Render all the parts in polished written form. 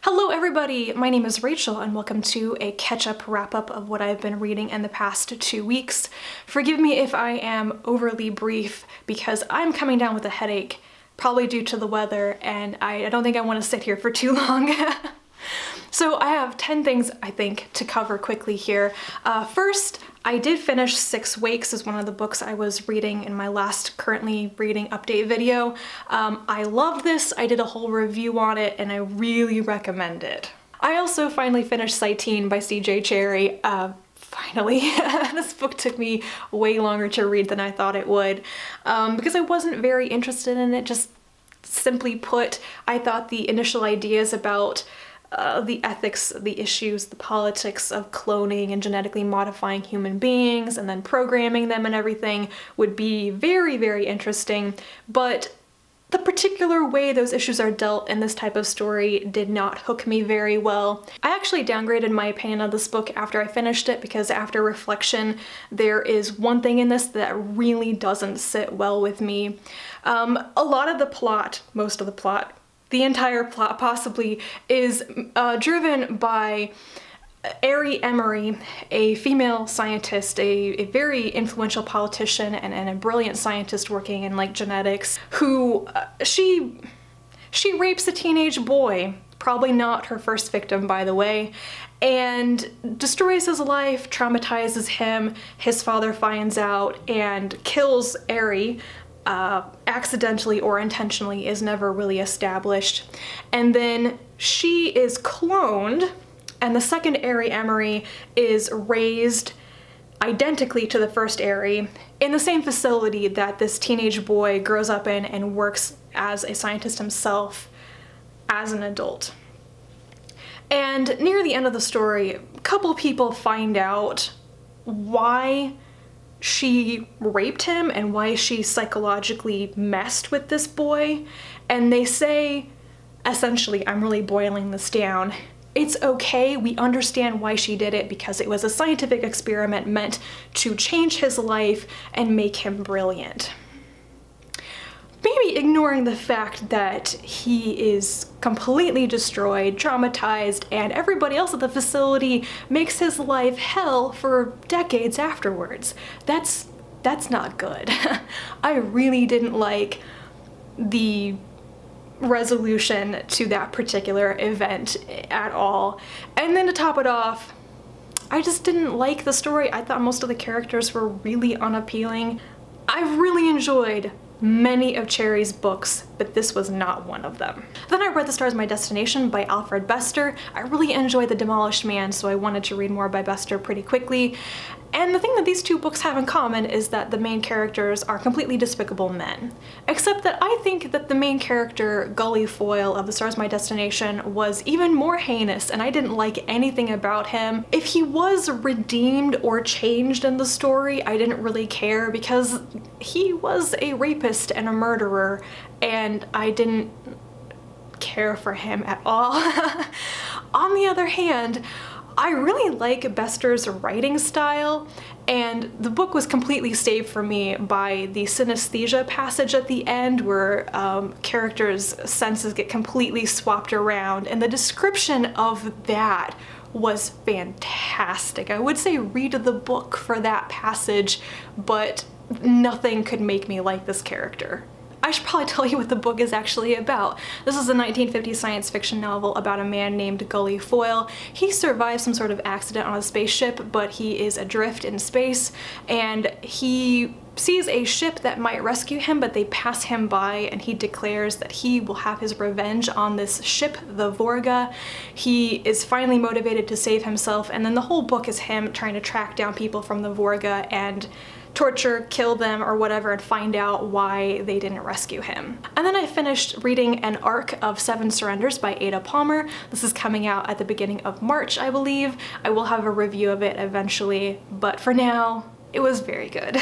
Hello everybody, my name is Rachel and welcome to a catch-up wrap-up of what I've been reading in the past 2 weeks. Forgive me if I am overly brief because I'm coming down with a headache, probably due to the weather, and I don't think I want to sit here for too long. So I have 10 things, I think, to cover quickly here. First, I did finish 6 Wakes as one of the books I was reading in my last currently reading update video. I love this, I did a whole review on it, and I really recommend it. I also finally finished Cyteen by Cherryh. Finally. This book took me way longer to read than I thought it would, because I wasn't very interested in it. Just simply put, I thought the initial ideas about the ethics, the issues, the politics of cloning and genetically modifying human beings and then programming them and everything would be very, very interesting, but the particular way those issues are dealt in this type of story did not hook me very well. I actually downgraded my opinion of this book after I finished it because after reflection, there is one thing in this that really doesn't sit well with me. A lot of the plot, most of the plot, the entire plot possibly, is driven by Ari Emery, a female scientist, a very influential politician and a brilliant scientist working in like genetics, who she rapes a teenage boy, probably not her first victim by the way, and destroys his life, traumatizes him. His father finds out and kills Ari. Accidentally or intentionally is never really established. And then she is cloned, and the second Ari Emery is raised identically to the first Ari in the same facility that this teenage boy grows up in and works as a scientist himself as an adult. And near the end of the story, a couple people find out why she raped him and why she psychologically messed with this boy, and they say, essentially, I'm really boiling this down, it's okay, we understand why she did it because it was a scientific experiment meant to change his life and make him brilliant. Maybe ignoring the fact that he is completely destroyed, traumatized, and everybody else at the facility makes his life hell for decades afterwards. That's not good. I really didn't like the resolution to that particular event at all. And then to top it off, I just didn't like the story. I thought most of the characters were really unappealing. I really enjoyed many of Cherryh's books, but this was not one of them. Then I read The Stars My Destination by Alfred Bester. I really enjoyed The Demolished Man, so I wanted to read more by Bester pretty quickly. And the thing that these two books have in common is that the main characters are completely despicable men. Except that I think that the main character, Gully Foyle of The Stars My Destination, was even more heinous, and I didn't like anything about him. If he was redeemed or changed in the story, I didn't really care because he was a rapist and a murderer, and I didn't care for him at all. On the other hand, I really like Bester's writing style, and the book was completely saved for me by the synesthesia passage at the end where characters' senses get completely swapped around, and the description of that was fantastic. I would say read the book for that passage, but nothing could make me like this character. I should probably tell you what the book is actually about. This is a 1950s science fiction novel about a man named Gully Foyle. He survives some sort of accident on a spaceship, but he is adrift in space, and he sees a ship that might rescue him, but they pass him by, and he declares that he will have his revenge on this ship, the Vorga. He is finally motivated to save himself, and then the whole book is him trying to track down people from the Vorga and torture, kill them, or whatever, and find out why they didn't rescue him. And then I finished reading an arc of 7 Surrenders by Ada Palmer. This is coming out at the beginning of March, I believe. I will have a review of it eventually, but for now, it was very good.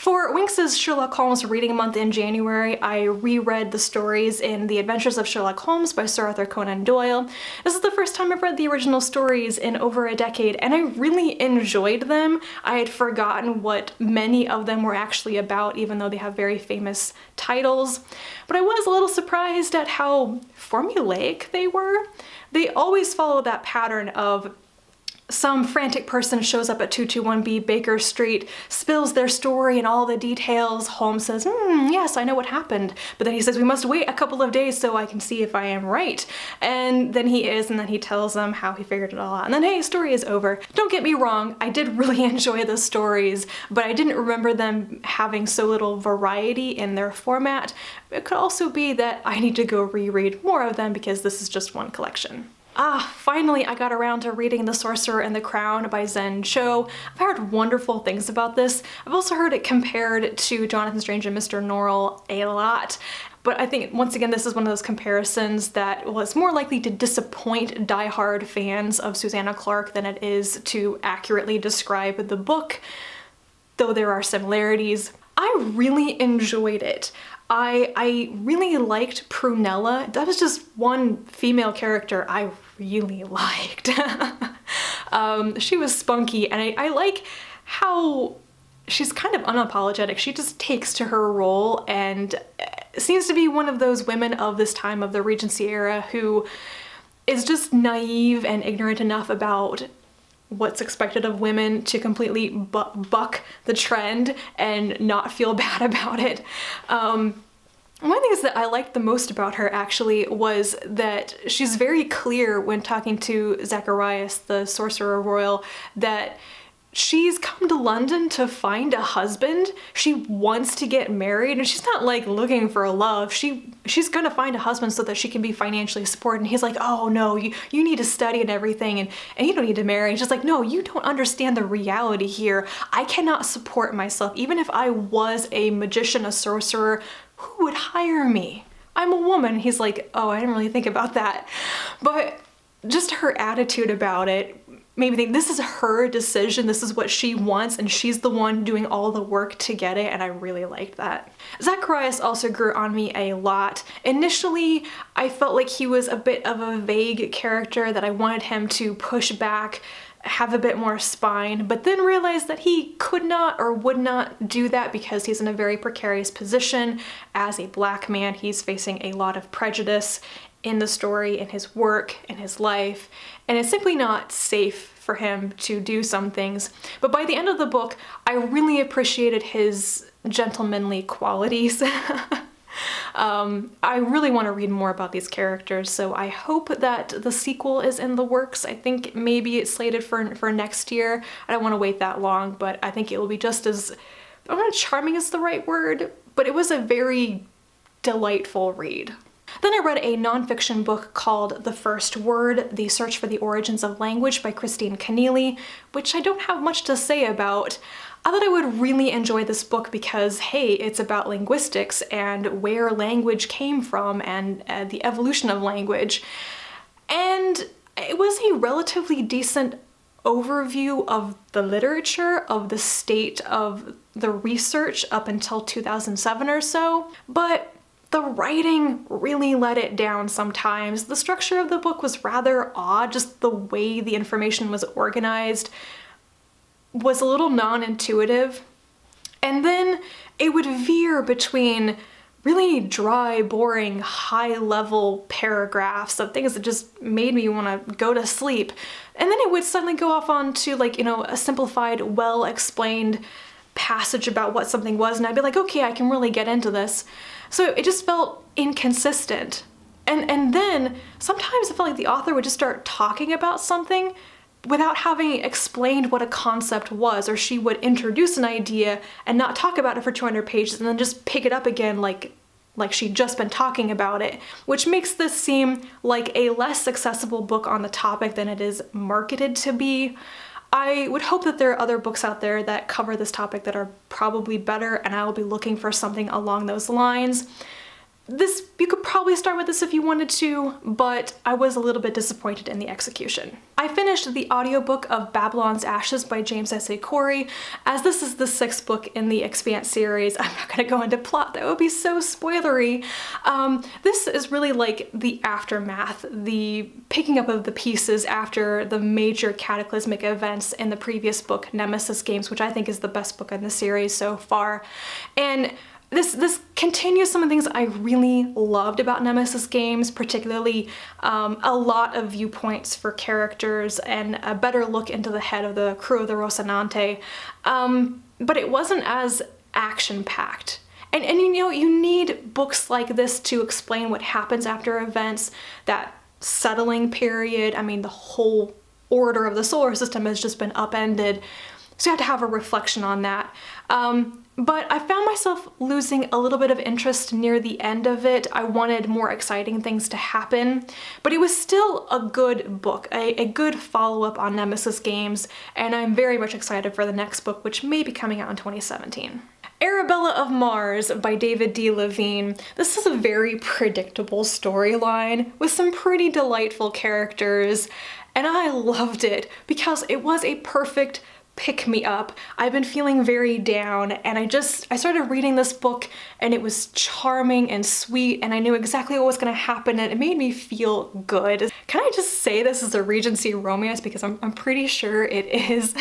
For Winx's Sherlock Holmes reading month in January, I reread the stories in The Adventures of Sherlock Holmes by Sir Arthur Conan Doyle. This is the first time I've read the original stories in over a decade, and I really enjoyed them. I had forgotten what many of them were actually about, even though they have very famous titles. But I was a little surprised at how formulaic they were. They always follow that pattern of some frantic person shows up at 221B Baker Street, spills their story and all the details. Holmes says, yes, I know what happened. But then he says, we must wait a couple of days so I can see if I am right. And then he is, and then he tells them how he figured it all out. And then, hey, story is over. Don't get me wrong, I did really enjoy the stories, but I didn't remember them having so little variety in their format. It could also be that I need to go reread more of them because this is just one collection. Finally I got around to reading The Sorcerer and the Crown by Zen Cho. I've heard wonderful things about this. I've also heard it compared to Jonathan Strange and Mr. Norrell a lot. But I think, once again, this is one of those comparisons that was more likely to disappoint die-hard fans of Susanna Clarke than it is to accurately describe the book, though there are similarities. I really enjoyed it. I really liked Prunella. That was just one female character I really liked. She was spunky, and I like how she's kind of unapologetic. She just takes to her role and seems to be one of those women of this time of the Regency era who is just naive and ignorant enough about what's expected of women to completely buck the trend and not feel bad about it. One of the things that I liked the most about her actually was that she's very clear when talking to Zacharias, the Sorcerer Royal, that she's come to London to find a husband. She wants to get married, and she's not like looking for love. She's gonna find a husband so that she can be financially supported. And he's like, oh no, you need to study and everything, and you don't need to marry. And she's like, no, you don't understand the reality here. I cannot support myself. Even if I was a magician, a sorcerer, who would hire me? I'm a woman. He's like, oh, I didn't really think about that. But just her attitude about it made me think this is her decision, this is what she wants, and she's the one doing all the work to get it, and I really liked that. Zacharias also grew on me a lot. Initially, I felt like he was a bit of a vague character, that I wanted him to push back, have a bit more spine, but then realized that he could not or would not do that because he's in a very precarious position. As a black man, he's facing a lot of prejudice in the story, in his work, in his life, and it's simply not safe for him to do some things. But by the end of the book, I really appreciated his gentlemanly qualities. I really want to read more about these characters, so I hope that the sequel is in the works. I think maybe it's slated for next year. I don't want to wait that long, but I think it will be just as, I don't know if charming is the right word, but it was a very delightful read. Then I read a nonfiction book called The First Word, The Search for the Origins of Language by Christine Kenneally, which I don't have much to say about. I thought I would really enjoy this book because, hey, it's about linguistics and where language came from and the evolution of language. And it was a relatively decent overview of the literature, of the state of the research up until 2007 or so, but the writing really let it down sometimes. The structure of the book was rather odd, just the way the information was organized was a little non-intuitive. And then it would veer between really dry, boring, high-level paragraphs of things that just made me want to go to sleep. And then it would suddenly go off onto, like, you know, a simplified, well-explained passage about what something was, and I'd be like, okay, I can really get into this. So it just felt inconsistent. And then sometimes I felt like the author would just start talking about something without having explained what a concept was, or she would introduce an idea and not talk about it for 200 pages and then just pick it up again like she'd just been talking about it, which makes this seem like a less accessible book on the topic than it is marketed to be. I would hope that there are other books out there that cover this topic that are probably better, and I will be looking for something along those lines. You could probably start with this if you wanted to, but I was a little bit disappointed in the execution. I finished the audiobook of Babylon's Ashes by James S.A. Corey. As this is the 6th book in the Expanse series, I'm not going to go into plot, that would be so spoilery. This is really like the aftermath, the picking up of the pieces after the major cataclysmic events in the previous book, Nemesis Games, which I think is the best book in the series so far. And this continues some of the things I really loved about Nemesis Games, particularly a lot of viewpoints for characters and a better look into the head of the crew of the Rocinante, but it wasn't as action-packed. And you know, you need books like this to explain what happens after events, that settling period. I mean, the whole order of the solar system has just been upended, so you have to have a reflection on that. But I found myself losing a little bit of interest near the end of it. I wanted more exciting things to happen, but it was still a good book, a good follow-up on Nemesis Games, and I'm very much excited for the next book, which may be coming out in 2017. Arabella of Mars by David D. Levine. This is a very predictable storyline with some pretty delightful characters, and I loved it because it was a perfect pick me up. I've been feeling very down, and I started reading this book, and it was charming and sweet, and I knew exactly what was going to happen, and it made me feel good. Can I just say this is a Regency romance, because I'm pretty sure it is.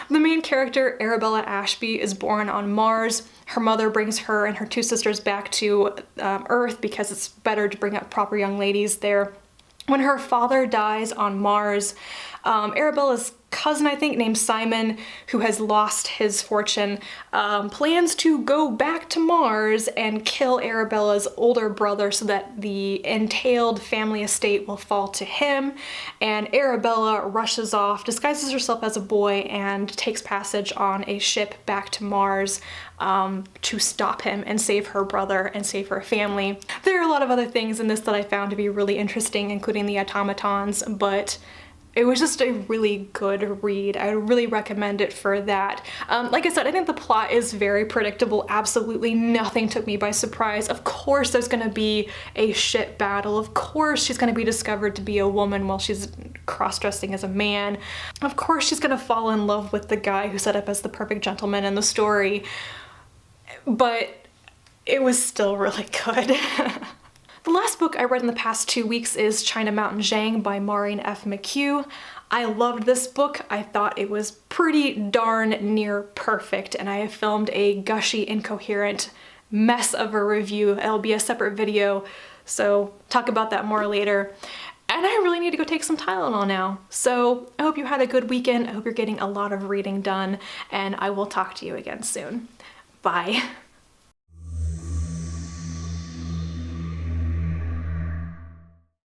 The main character, Arabella Ashby, is born on Mars. Her mother brings her and her 2 sisters back to Earth because it's better to bring up proper young ladies there. When her father dies on Mars, Arabella's cousin, I think, named Simon, who has lost his fortune, plans to go back to Mars and kill Arabella's older brother so that the entailed family estate will fall to him. And Arabella rushes off, disguises herself as a boy, and takes passage on a ship back to Mars to stop him and save her brother and save her family. There are a lot of other things in this that I found to be really interesting, including the automatons, but it was just a really good read. I would really recommend it for that. Like I said, I think the plot is very predictable. Absolutely nothing took me by surprise. Of course there's gonna be a ship battle. Of course she's gonna be discovered to be a woman while she's cross-dressing as a man. Of course she's gonna fall in love with the guy who's set up as the perfect gentleman in the story. But it was still really good. The last book I read in the past 2 weeks is China Mountain Zhang by Maureen F. McHugh. I loved this book. I thought it was pretty darn near perfect, and I have filmed a gushy, incoherent mess of a review. It'll be a separate video, so talk about that more later. And I really need to go take some Tylenol now. So I hope you had a good weekend. I hope you're getting a lot of reading done, and I will talk to you again soon. Bye.